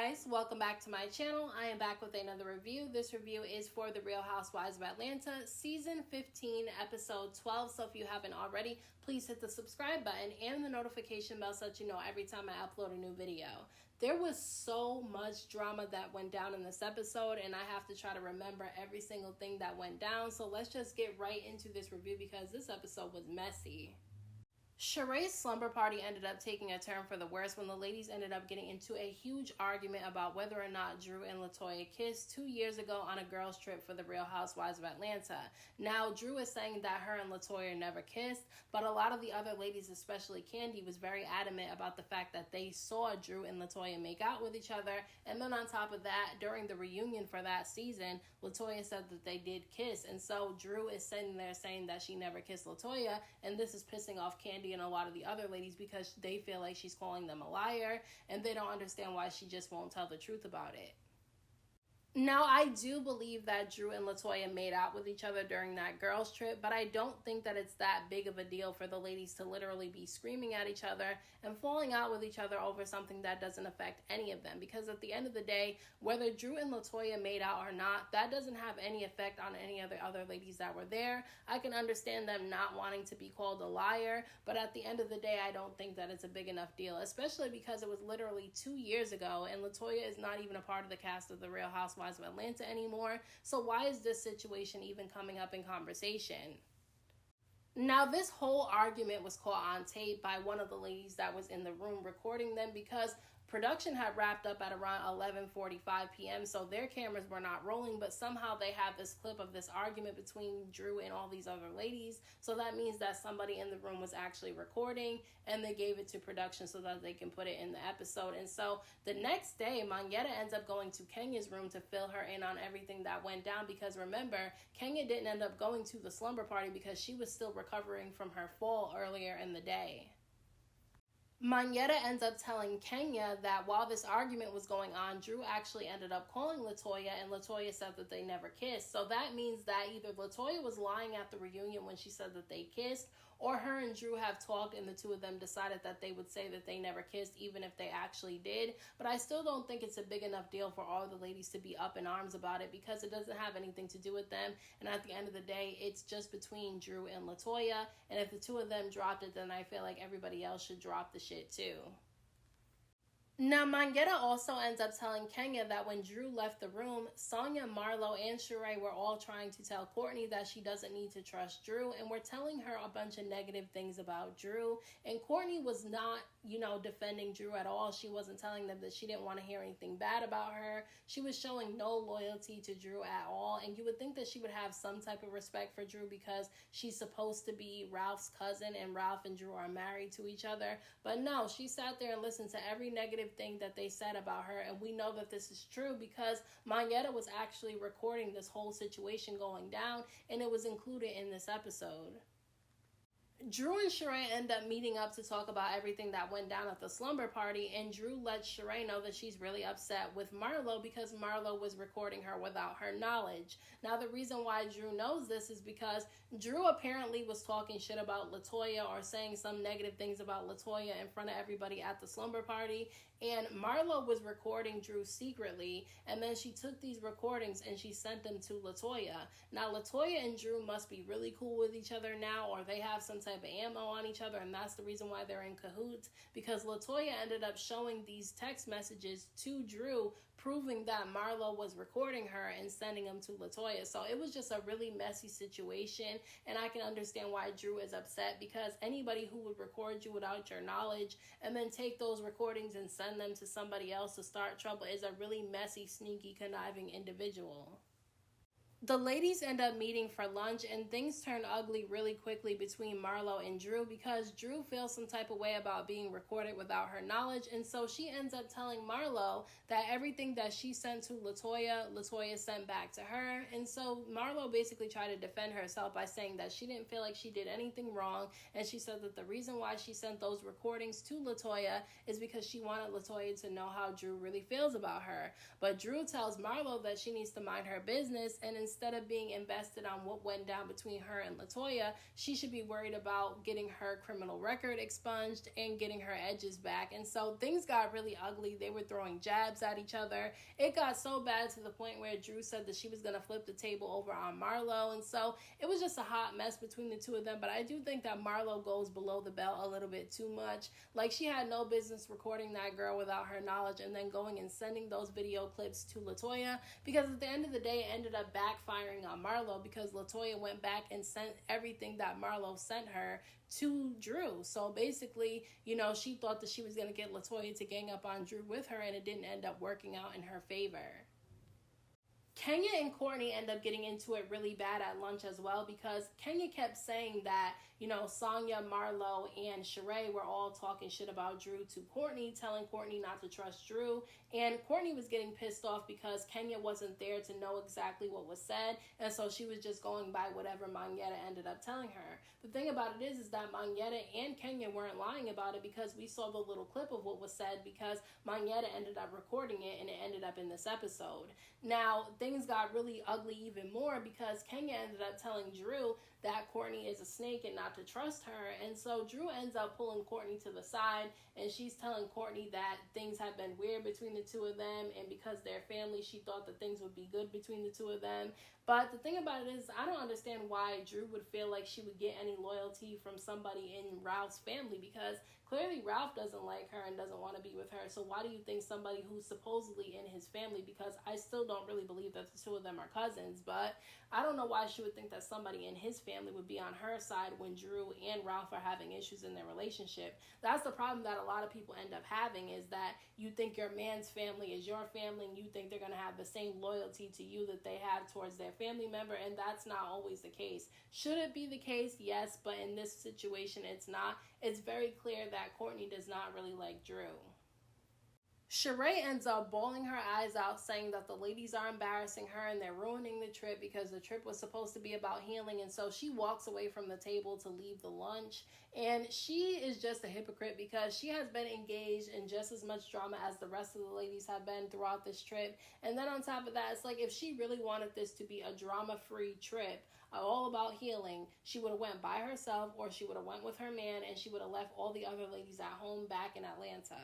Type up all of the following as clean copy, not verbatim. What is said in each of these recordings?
guys, welcome back to my channel. I am back with another review. This review is for the Real Housewives of Atlanta season 15 episode 12. So if you haven't already, please hit the subscribe button and the notification bell so that you know every time I upload a new video. There was so much drama that went down in this episode, and I have to try to remember every single thing that went down. So let's just get right into this review because this episode was messy. Sheree's slumber party ended up taking a turn for the worse when the ladies ended up getting into a huge argument about whether or not Drew and Latoya kissed 2 years ago on a girls' trip for the Real Housewives of Atlanta. Now, Drew is saying that her and Latoya never kissed, but a lot of the other ladies, especially Kandi, was very adamant about the fact that they saw Drew and Latoya make out with each other. And then on top of that, during the reunion for that season, Latoya said that they did kiss. And so Drew is sitting there saying that she never kissed Latoya, and this is pissing off Kandi and a lot of the other ladies because they feel like she's calling them a liar and they don't understand why she just won't tell the truth about it. Now, I do believe that Drew and Latoya made out with each other during that girls' trip, but I don't think that it's that big of a deal for the ladies to literally be screaming at each other and falling out with each other over something that doesn't affect any of them. Because at the end of the day, whether Drew and Latoya made out or not, that doesn't have any effect on any of the other ladies that were there. I can understand them not wanting to be called a liar, but at the end of the day, I don't think that it's a big enough deal, especially because it was literally 2 years ago and Latoya is not even a part of the cast of the Real Housewives of Atlanta anymore. So why is this situation even coming up in conversation? Now, this whole argument was caught on tape by one of the ladies that was in the room recording them because production had wrapped up at around 11:45 p.m. so their cameras were not rolling, but somehow they have this clip of this argument between Drew and all these other ladies. So that means that somebody in the room was actually recording and they gave it to production so that they can put it in the episode. And so the next day, Monyetta ends up going to Kenya's room to fill her in on everything that went down because remember, Kenya didn't end up going to the slumber party because she was still recovering from her fall earlier in the day. Monyetta ends up telling Kenya that while this argument was going on, Drew actually ended up calling Latoya, and Latoya said that they never kissed. So that means that either Latoya was lying at the reunion when she said that they kissed, or her and Drew have talked and the two of them decided that they would say that they never kissed even if they actually did. But I still don't think it's a big enough deal for all the ladies to be up in arms about it because it doesn't have anything to do with them. And at the end of the day, it's just between Drew and Latoya. And if the two of them dropped it, then I feel like everybody else should drop the shit too. Now, Monyetta also ends up telling Kenya that when Drew left the room, Sonia, Marlo, and Sheree were all trying to tell Courtney that she doesn't need to trust Drew and were telling her a bunch of negative things about Drew. And Courtney was not, defending Drew at all. She wasn't telling them that she didn't want to hear anything bad about her. She was showing no loyalty to Drew at all. And you would think that she would have some type of respect for Drew because she's supposed to be Ralph's cousin and Ralph and Drew are married to each other. But no, she sat there and listened to every negative thing that they said about her, and we know that this is true because Monyetta was actually recording this whole situation going down and it was included in this episode. Drew and Sheree end up meeting up to talk about everything that went down at the slumber party, and Drew lets Sheree know that she's really upset with Marlo because Marlo was recording her without her knowledge. Now, the reason why Drew knows this is because Drew apparently was talking shit about Latoya or saying some negative things about Latoya in front of everybody at the slumber party, and Marlo was recording Drew secretly, and then she took these recordings and she sent them to Latoya. Now, Latoya and Drew must be really cool with each other now, or they have some type of ammo on each other, and that's the reason why they're in cahoots, because Latoya ended up showing these text messages to Drew proving that Marlo was recording her and sending them to Latoya. So it was just a really messy situation, and I can understand why Drew is upset because anybody who would record you without your knowledge and then take those recordings and send them to somebody else to start trouble is a really messy, sneaky, conniving individual. The ladies end up meeting for lunch, and things turn ugly really quickly between Marlo and Drew because Drew feels some type of way about being recorded without her knowledge, and so she ends up telling Marlo that everything that she sent to Latoya sent back to her. And so Marlo basically tried to defend herself by saying that she didn't feel like she did anything wrong, and she said that the reason why she sent those recordings to Latoya is because she wanted Latoya to know how Drew really feels about her. But Drew tells Marlo that she needs to mind her business, and instead of being invested on what went down between her and Latoya, she should be worried about getting her criminal record expunged and getting her edges back. And so things got really ugly. They were throwing jabs at each other. It got so bad to the point where Drew said that she was going to flip the table over on Marlo. And so it was just a hot mess between the two of them. But I do think that Marlo goes below the belt a little bit too much. Like, she had no business recording that girl without her knowledge and then going and sending those video clips to Latoya, because at the end of the day it ended up backfiring on Marlo, because Latoya went back and sent everything that Marlo sent her to Drew. So basically, you know, she thought that she was going to get Latoya to gang up on Drew with her, and it didn't end up working out in her favor. Kenya and Courtney end up getting into it really bad at lunch as well, because Kenya kept saying that, you know, Sonya, Marlo, and Sheree were all talking shit about Drew to Courtney, telling Courtney not to trust Drew. And Courtney was getting pissed off because Kenya wasn't there to know exactly what was said, and so she was just going by whatever Monyetta ended up telling her. The thing about it is that Monyetta and Kenya weren't lying about it, because we saw the little clip of what was said, because Monyetta ended up recording it and it ended up in this episode. Now, things got really ugly even more, because Kenya ended up telling Drew that Courtney is a snake and not to trust her. And so Drew ends up pulling Courtney to the side, and she's telling Courtney that things have been weird between the two of them, and because they're family, she thought that things would be good between the two of them. But the thing about it is, I don't understand why Drew would feel like she would get any loyalty from somebody in Ralph's family, because clearly Ralph doesn't like her and doesn't want to be with her. So why do you think somebody who's supposedly in his family, because I still don't really believe that the two of them are cousins, but I don't know why she would think that somebody in his family would be on her side when Drew and Ralph are having issues in their relationship. That's the problem that a lot of people end up having, is that you think your man's family is your family, and you think they're going to have the same loyalty to you that they have towards their family member, and that's not always the case. Should it be the case? Yes, but in this situation, it's not. It's very clear that Courtney does not really like Drew. Sheree ends up bawling her eyes out, saying that the ladies are embarrassing her and they're ruining the trip, because the trip was supposed to be about healing. And so she walks away from the table to leave the lunch. And she is just a hypocrite, because she has been engaged in just as much drama as the rest of the ladies have been throughout this trip. And then on top of that, it's like, if she really wanted this to be a drama-free trip, all about healing, she would have went by herself, or she would have went with her man, and she would have left all the other ladies at home back in Atlanta.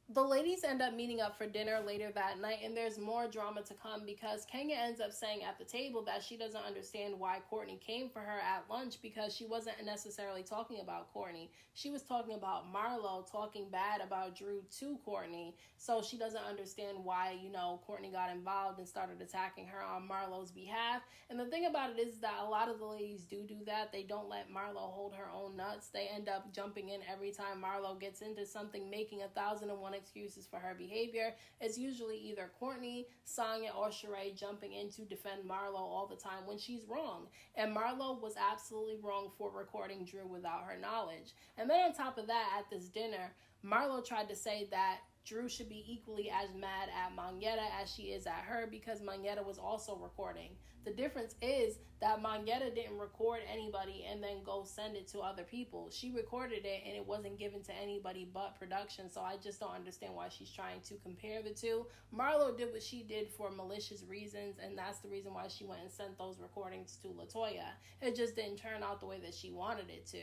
The ladies end up meeting up for dinner later that night, and there's more drama to come, because Kenya ends up saying at the table that she doesn't understand why Courtney came for her at lunch, because she wasn't necessarily talking about Courtney. She was talking about Marlo talking bad about Drew to Courtney, so she doesn't understand why, you know, Courtney got involved and started attacking her on Marlo's behalf. And the thing about it is that a lot of the ladies do that. They don't let Marlo hold her own nuts. They end up jumping in every time Marlo gets into something, making 1,001 excuses for her behavior. It's usually either Courtney, Sonya, or Sheree jumping in to defend Marlo all the time when she's wrong. And Marlo was absolutely wrong for recording Drew without her knowledge. And then on top of that, at this dinner, Marlo tried to say that Drew should be equally as mad at Monyetta as she is at her, because Monyetta was also recording. The difference is that Monyetta didn't record anybody and then go send it to other people. She recorded it and it wasn't given to anybody but production. So I just don't understand why she's trying to compare the two. Marlo did what she did for malicious reasons, and that's the reason why she went and sent those recordings to Latoya. It just didn't turn out the way that she wanted it to.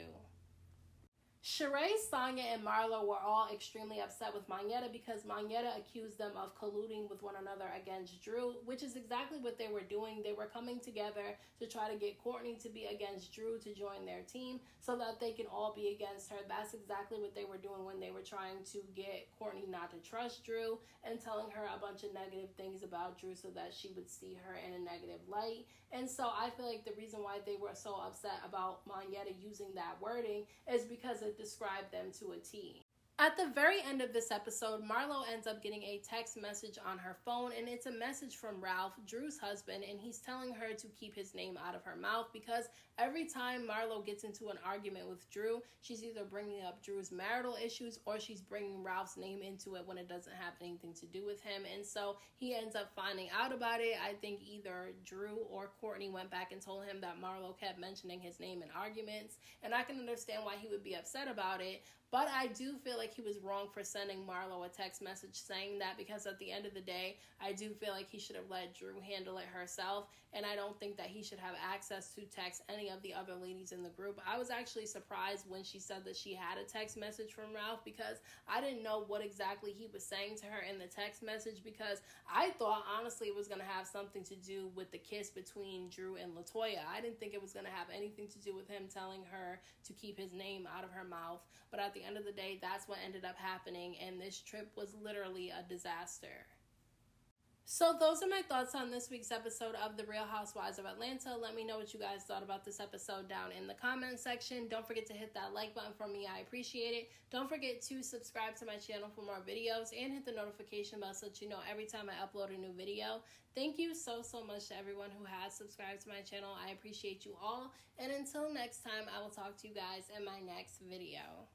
Sheree, Sonya, and Marlo were all extremely upset with Monyetta, because Monyetta accused them of colluding with one another against Drew, which is exactly what they were doing. They were coming together to try to get Courtney to be against Drew to join their team so that they can all be against her. That's exactly what they were doing when they were trying to get Courtney not to trust Drew and telling her a bunch of negative things about Drew so that she would see her in a negative light. And so I feel like the reason why they were so upset about Monyetta using that wording is because it described them to a T. At the very end of this episode, Marlo ends up getting a text message on her phone, and it's a message from Ralph, Drew's husband, and he's telling her to keep his name out of her mouth, because every time Marlo gets into an argument with Drew, she's either bringing up Drew's marital issues or she's bringing Ralph's name into it when it doesn't have anything to do with him. And so he ends up finding out about it. I think either Drew or Courtney went back and told him that Marlo kept mentioning his name in arguments, and I can understand why he would be upset about it. But I do feel like he was wrong for sending Marlo a text message saying that, because at the end of the day, I do feel like he should have let Drew handle it herself, and I don't think that he should have access to text any of the other ladies in the group. I was actually surprised when she said that she had a text message from Ralph, because I didn't know what exactly he was saying to her in the text message, because I thought honestly it was going to have something to do with the kiss between Drew and Latoya. I didn't think it was going to have anything to do with him telling her to keep his name out of her mouth. But at the end of the day, that's what ended up happening, and this trip was literally a disaster. So those are my thoughts on this week's episode of The Real Housewives of Atlanta. Let me know what you guys thought about this episode down in the comment section. Don't forget to hit that like button for me. I appreciate it. Don't forget to subscribe to my channel for more videos and hit the notification bell so that you know every time I upload a new video. Thank you so much to everyone who has subscribed to my channel. I appreciate you all. And until next time, I will talk to you guys in my next video.